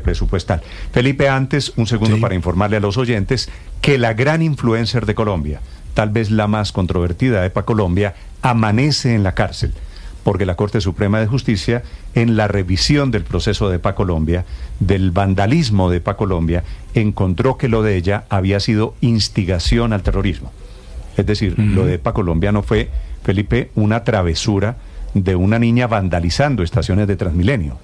presupuestal. Felipe, antes, un segundo Sí. para informarle a los oyentes que la gran influencer de Colombia, tal vez la más controvertida de EPAColombia, amanece en la cárcel, porque la Corte Suprema de Justicia, en la revisión del proceso de EPAColombia, del vandalismo de EPAColombia, encontró que lo de ella había sido instigación al terrorismo. Es decir, lo de EPAColombia no fue, Felipe, una travesura de una niña vandalizando estaciones de Transmilenio.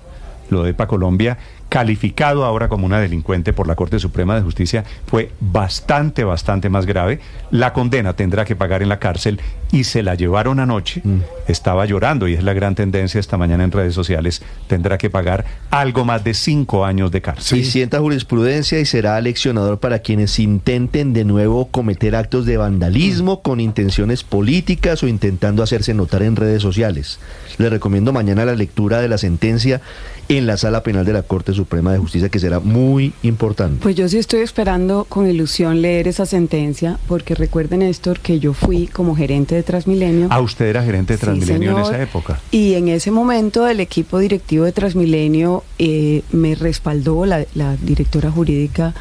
Lo de EPAColombia, calificado ahora como una delincuente por la Corte Suprema de Justicia, fue bastante más grave. La condena tendrá que pagar en la cárcel y se la llevaron anoche. Estaba llorando y es la gran tendencia esta mañana en redes sociales. Tendrá que pagar algo más de 5 años de cárcel. Y sienta jurisprudencia y será aleccionador para quienes intenten de nuevo cometer actos de vandalismo con intenciones políticas o intentando hacerse notar en redes sociales. Les recomiendo mañana la lectura de la sentencia en la Sala Penal de la Corte Suprema de Justicia, que será muy importante. Pues yo sí estoy esperando con ilusión leer esa sentencia, porque recuerden, Néstor, que yo fui como gerente de Transmilenio. Ah, usted era gerente de Transmilenio, sí, en esa época. Y en ese momento el equipo directivo de Transmilenio me respaldó, la directora jurídica,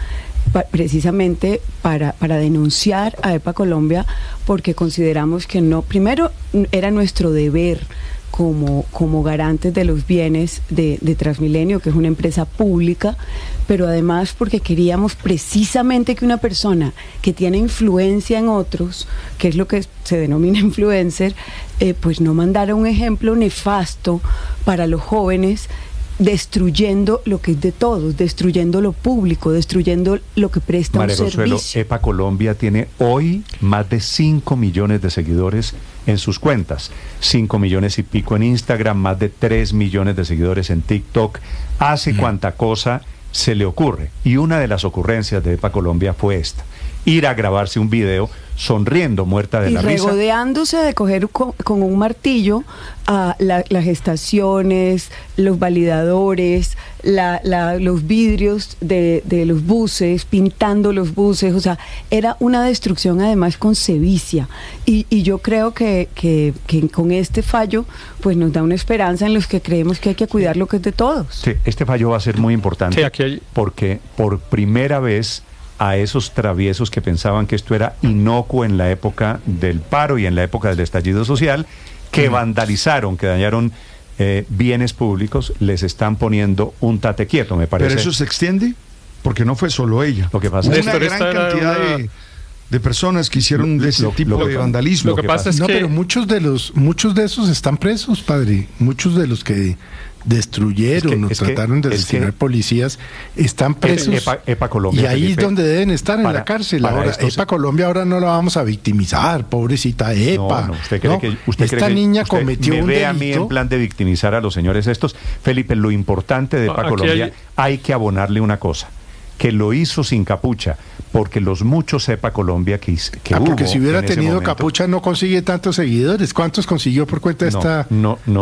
precisamente para denunciar a EPAColombia, porque consideramos que no, primero era nuestro deber como garantes de los bienes de Transmilenio, que es una empresa pública, pero además porque queríamos precisamente que una persona que tiene influencia en otros, que es lo que se denomina influencer, pues no mandara un ejemplo nefasto para los jóvenes, destruyendo lo que es de todos, destruyendo lo público, destruyendo lo que presta María un Consuelo, servicio. EPAColombia tiene hoy más de 5 millones de seguidores en sus cuentas, 5 millones y pico en Instagram, más de 3 millones de seguidores en TikTok, hace cuanta cosa se le ocurre. Y una de las ocurrencias de EPAColombia fue esta: ir a grabarse un video sonriendo, muerta de la risa. Y regodeándose de coger con un martillo a las estaciones, los validadores, los vidrios de los buses, pintando los buses. O sea, era una destrucción además con sevicia. Y yo creo que con este fallo pues nos da una esperanza en los que creemos que hay que cuidar lo que es de todos. Sí, este fallo va a ser muy importante, Sí, aquí hay... porque por primera vez a esos traviesos que pensaban que esto era inocuo en la época del paro y en la época del estallido social, que vandalizaron, que dañaron bienes públicos, les están poniendo un tate quieto, me parece. Pero eso se extiende porque no fue solo ella. Lo que pasa Hubo es una que gran cantidad de personas que hicieron de ese tipo de vandalismo. Lo que pasa es No, que... pero muchos de esos están presos, padre. Muchos de los que destruyeron o trataron de asesinar policías están presos. EPAColombia, y ahí Felipe, es donde deben estar, en la cárcel. Ahora, EPAColombia ahora no la vamos a victimizar, pobrecita EPA. No, usted cree que esta niña cometió me un ve delito. a mí en plan de victimizar a los señores estos. Felipe, lo importante de EPAColombia, hay que abonarle una cosa: que lo hizo sin capucha, porque los muchos EPAColombia que hubo porque si hubiera en ese tenido momento, capucha no consigue tantos seguidores. ¿Cuántos consiguió por cuenta de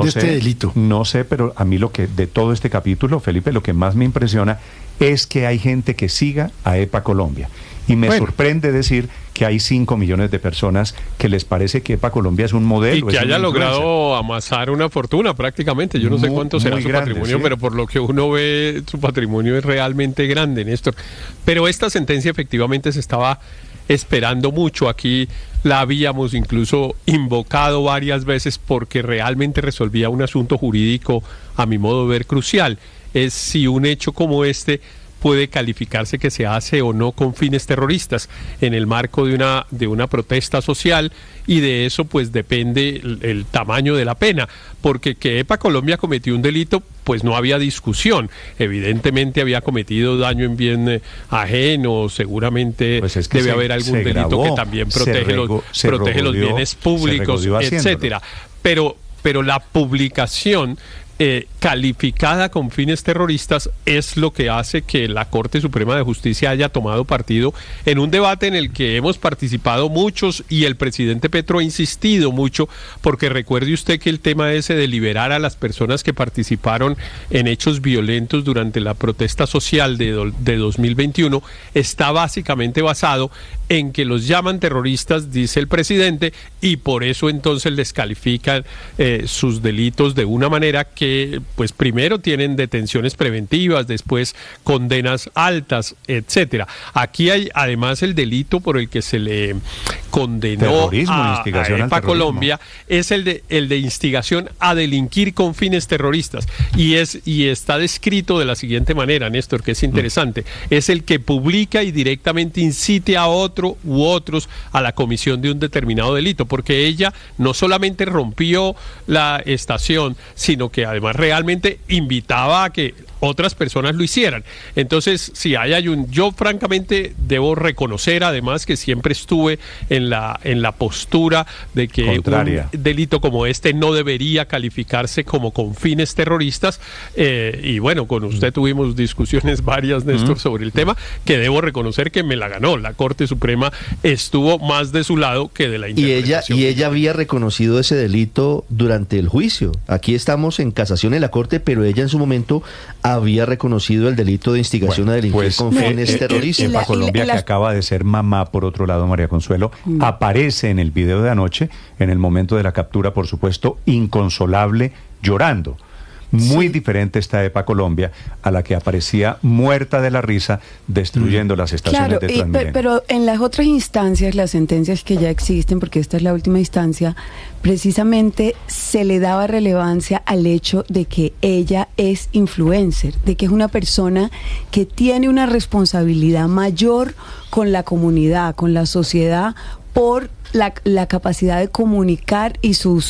este delito? No sé, pero a mí lo que de todo este capítulo, Felipe, lo que más me impresiona es que hay gente que siga a EPAColombia. Y me sorprende decir que hay 5 millones de personas que les parece que EPAColombia es un modelo. Y que haya logrado amasar una fortuna prácticamente. Yo no sé cuánto será su patrimonio, pero por lo que uno ve, su patrimonio es realmente grande, Néstor. Pero esta sentencia efectivamente se estaba esperando mucho. Aquí la habíamos incluso invocado varias veces porque realmente resolvía un asunto jurídico, a mi modo de ver, crucial. Es si un hecho como este puede calificarse que se hace o no con fines terroristas en el marco de una protesta social, y de eso pues depende el tamaño de la pena, porque que EPAColombia cometió un delito pues no había discusión. Evidentemente había cometido daño en bien ajeno, seguramente pues es que debe haber algún delito que también protege los bienes públicos, etcétera. Pero la publicación calificada con fines terroristas es lo que hace que la Corte Suprema de Justicia haya tomado partido en un debate en el que hemos participado muchos, y el presidente Petro ha insistido mucho, porque recuerde usted que el tema ese de liberar a las personas que participaron en hechos violentos durante la protesta social de 2021 está básicamente basado en que los llaman terroristas, dice el presidente, y por eso entonces les califican sus delitos de una manera que que, pues primero tienen detenciones preventivas, después condenas altas, etcétera. Aquí hay además el delito por el que se le condenó a EPA Colombia, es el de instigación a delinquir con fines terroristas, y está descrito de la siguiente manera, Néstor, que es interesante: es el que publica y directamente incite a otro u otros a la comisión de un determinado delito, porque ella no solamente rompió la estación, sino que además realmente invitaba a que otras personas lo hicieran. Entonces, si yo francamente debo reconocer además que siempre estuve en la postura de que contraria. Un delito como este no debería calificarse como con fines terroristas, y bueno, con usted tuvimos discusiones varias, Néstor, sobre el tema, que debo reconocer que me la ganó. La Corte Suprema estuvo más de su lado que de la interpretación. Y ella había reconocido ese delito durante el juicio. Aquí estamos en casación en la Corte, pero ella en su momento había reconocido el delito de instigación a delinquir con fines terroristas. EPA Colombia, que acaba de ser mamá, por otro lado, María Consuelo, aparece en el video de anoche, en el momento de la captura, por supuesto, inconsolable, llorando. Muy diferente esta EPA Colombia a la que aparecía muerta de la risa destruyendo las estaciones de Transmilenio. Pero en las otras instancias, las sentencias que ya existen, porque esta es la última instancia, precisamente se le daba relevancia al hecho de que ella es influencer, de que es una persona que tiene una responsabilidad mayor con la comunidad, con la sociedad, por la capacidad de comunicar y su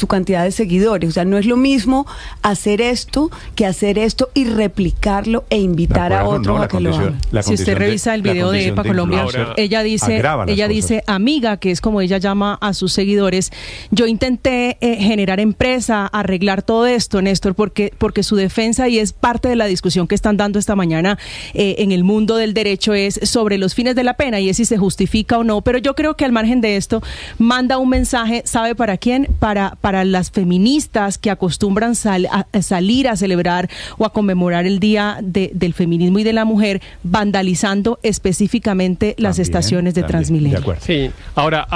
cantidad de seguidores. O sea, no es lo mismo hacer esto que hacer esto y replicarlo e invitar a otros a que lo hagan. Si usted revisa el video de EPA Colombia, ella dice, amiga, que es como ella llama a sus seguidores, yo intenté generar empresa, arreglar todo esto, Néstor, porque su defensa, y es parte de la discusión que están dando esta mañana en el mundo del derecho, es sobre los fines de la pena y es si se justifica o no. Pero yo creo que al margen de esto manda un mensaje, ¿sabe para quién? Para las feministas que acostumbran salir a celebrar o a conmemorar el Día del Feminismo y de la Mujer, vandalizando específicamente las estaciones de Transmilenio. Sí, ahora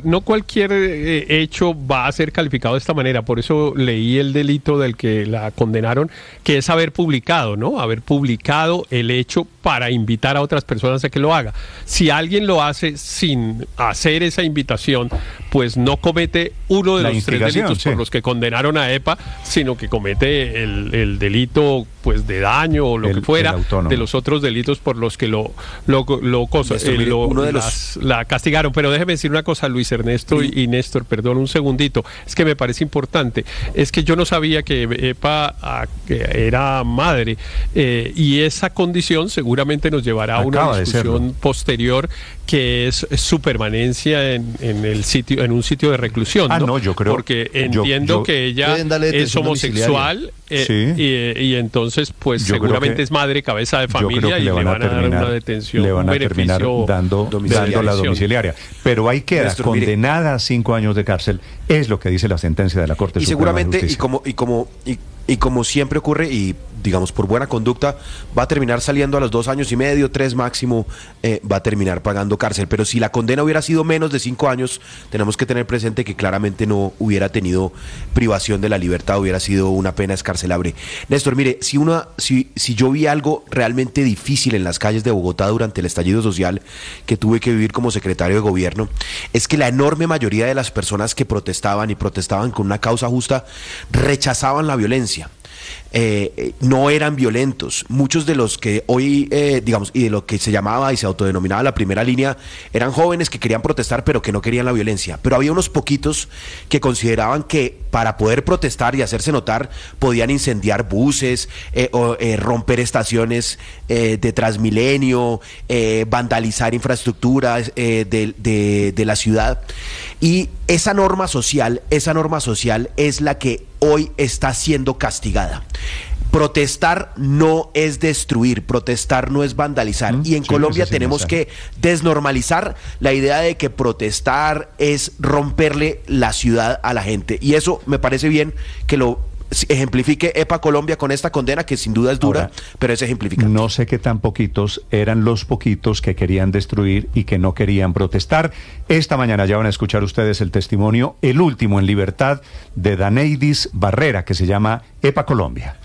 no cualquier hecho va a ser calificado de esta manera, por eso leí el delito del que la condenaron, que es haber publicado, ¿no? Haber publicado el hecho para invitar a otras personas a que lo haga. Si alguien lo hace sin hacer esa invitación, pues no comete uno de los tres delitos por los que condenaron a EPA, sino que comete el delito, pues, de daño o lo que fuera, de los otros delitos por los que la castigaron. Pero déjeme decir una cosa, Luis Ernesto y Néstor, perdón un segundito, es que me parece importante, es que yo no sabía que EPA era madre, y esa condición seguramente nos llevará a una discusión posterior, que es su permanencia en un sitio de reclusión, ¿no? No, yo creo, porque entiendo que ella es homosexual, y entonces pues seguramente es madre, cabeza de familia, y le van a dar una detención, le van a terminar dando la domiciliaria. Pero ahí queda, Néstor, condenada a 5 años de cárcel, es lo que dice la sentencia de la Corte Suprema de Justicia. Y como siempre ocurre, y digamos por buena conducta, va a terminar saliendo a los 2 años y medio, 3 máximo, va a terminar pagando cárcel. Pero si la condena hubiera sido menos de 5 años, tenemos que tener presente que claramente no hubiera tenido privación de la libertad, hubiera sido una pena escarcelable. Néstor, mire, si yo vi algo realmente difícil en las calles de Bogotá durante el estallido social que tuve que vivir como secretario de gobierno, es que la enorme mayoría de las personas que protestaban con una causa justa, rechazaban la violencia. No eran violentos. Muchos de los que hoy, y de lo que se llamaba y se autodenominaba la primera línea, eran jóvenes que querían protestar pero que no querían la violencia. Pero había unos poquitos que consideraban que para poder protestar y hacerse notar podían incendiar buses, o romper estaciones de Transmilenio, vandalizar infraestructuras de la ciudad. Y esa norma social es la que hoy está siendo castigada. Protestar no es destruir, protestar no es vandalizar. Y en Colombia tenemos que desnormalizar la idea de que protestar es romperle la ciudad a la gente. Y eso me parece bien que lo ejemplifique EPA Colombia con esta condena, que sin duda es dura, ahora, pero es ejemplificante. No sé qué tan poquitos eran los poquitos que querían destruir y que no querían protestar. Esta mañana ya van a escuchar ustedes el testimonio, el último en libertad, de Daneidis Barrera, que se llama EPA Colombia.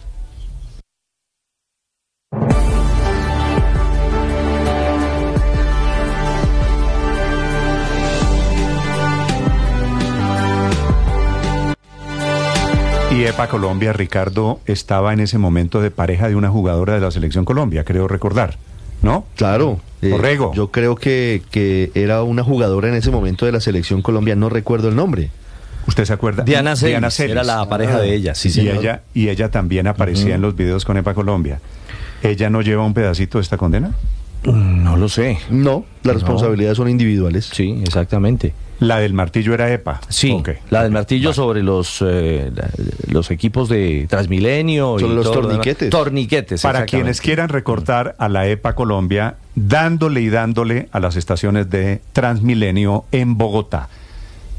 Y EPA Colombia, Ricardo, estaba en ese momento de pareja de una jugadora de la Selección Colombia, creo recordar, ¿no? Claro. Orrego. Yo creo que era una jugadora en ese momento de la Selección Colombia, no recuerdo el nombre. ¿Usted se acuerda? Diana Celis, era la pareja de ella, sí, señor. Y ella también aparecía en los videos con EPA Colombia. ¿Ella no lleva un pedacito de esta condena? No lo sé. No, las responsabilidades son individuales. Sí, exactamente. ¿La del martillo era EPA? Sí, okay. La del martillo sobre los equipos de Transmilenio. Sobre los torniquetes. Torniquetes, para quienes quieran recortar a la EPA Colombia, dándole a las estaciones de Transmilenio en Bogotá.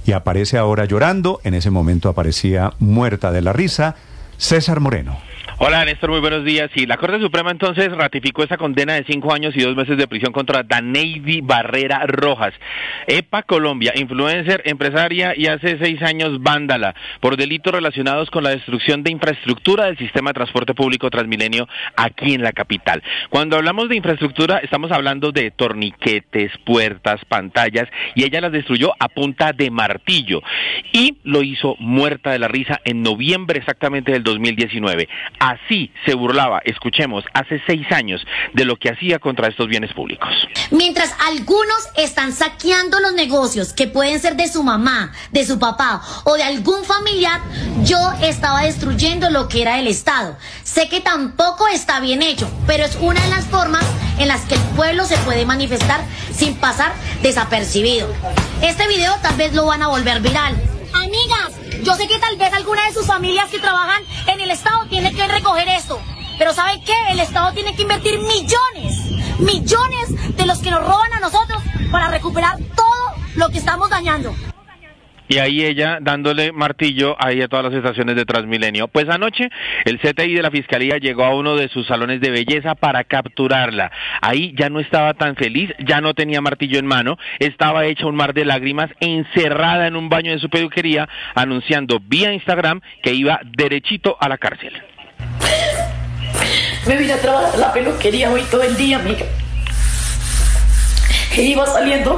Y aparece ahora llorando, en ese momento aparecía muerta de la risa, César Moreno. Hola Néstor, muy buenos días. Sí, la Corte Suprema entonces ratificó esa condena de 5 años y 2 meses de prisión contra Daneidis Barrera Rojas, EPA Colombia, influencer, empresaria y hace 6 años vándala, por delitos relacionados con la destrucción de infraestructura del sistema de transporte público Transmilenio aquí en la capital. Cuando hablamos de infraestructura estamos hablando de torniquetes, puertas, pantallas, y ella las destruyó a punta de martillo y lo hizo muerta de la risa en noviembre exactamente del 2019. Así se burlaba, escuchemos, hace 6 años de lo que hacía contra estos bienes públicos. Mientras algunos están saqueando los negocios que pueden ser de su mamá, de su papá o de algún familiar, yo estaba destruyendo lo que era el Estado. Sé que tampoco está bien hecho, pero es una de las formas en las que el pueblo se puede manifestar sin pasar desapercibido. Este video tal vez lo van a volver viral. Amigas, yo sé que tal vez alguna de sus familias que trabajan en el Estado tiene que recoger esto, pero ¿saben qué? El Estado tiene que invertir millones de los que nos roban a nosotros para recuperar todo lo que estamos dañando. Y ahí ella dándole martillo ahí a todas las estaciones de Transmilenio. Pues anoche el CTI de la Fiscalía llegó a uno de sus salones de belleza para capturarla. Ahí ya no estaba tan feliz, ya no tenía martillo en mano, estaba hecha un mar de lágrimas, encerrada en un baño de su peluquería, anunciando vía Instagram que iba derechito a la cárcel. Me vine a trabajar a la peluquería hoy todo el día, amiga. Y iba saliendo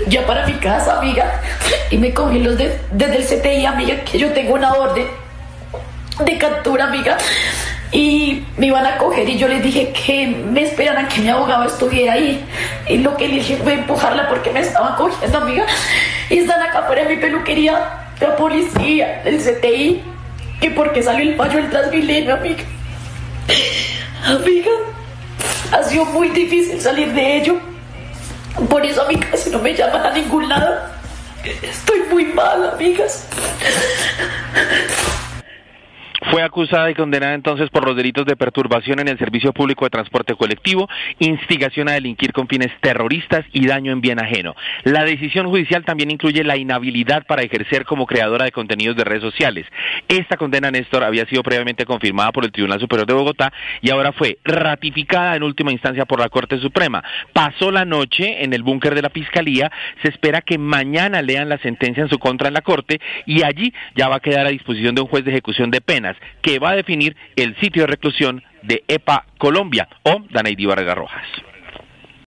ya para mi casa, amiga, y me cogí desde el CTI, amiga, que yo tengo una orden de captura, amiga, y me iban a coger y yo les dije que me esperaran que mi abogado estuviera ahí, y lo que le dije fue empujarla porque me estaban cogiendo, amiga, y están acá fuera de mi peluquería la policía, el CTI, y porque salió el fallo del Transmilenio, amiga. Amiga, ha sido muy difícil salir de ello. Por eso, amigas, si no me llaman a ningún lado, estoy muy mal, amigas. Fue acusada y condenada entonces por los delitos de perturbación en el servicio público de transporte colectivo, instigación a delinquir con fines terroristas y daño en bien ajeno. La decisión judicial también incluye la inhabilidad para ejercer como creadora de contenidos de redes sociales. Esta condena, Néstor, había sido previamente confirmada por el Tribunal Superior de Bogotá y ahora fue ratificada en última instancia por la Corte Suprema. Pasó la noche en el búnker de la Fiscalía, se espera que mañana lean la sentencia en su contra en la Corte y allí ya va a quedar a disposición de un juez de ejecución de penas que va a definir el sitio de reclusión de EPA Colombia o Daneidis Barrera Rojas.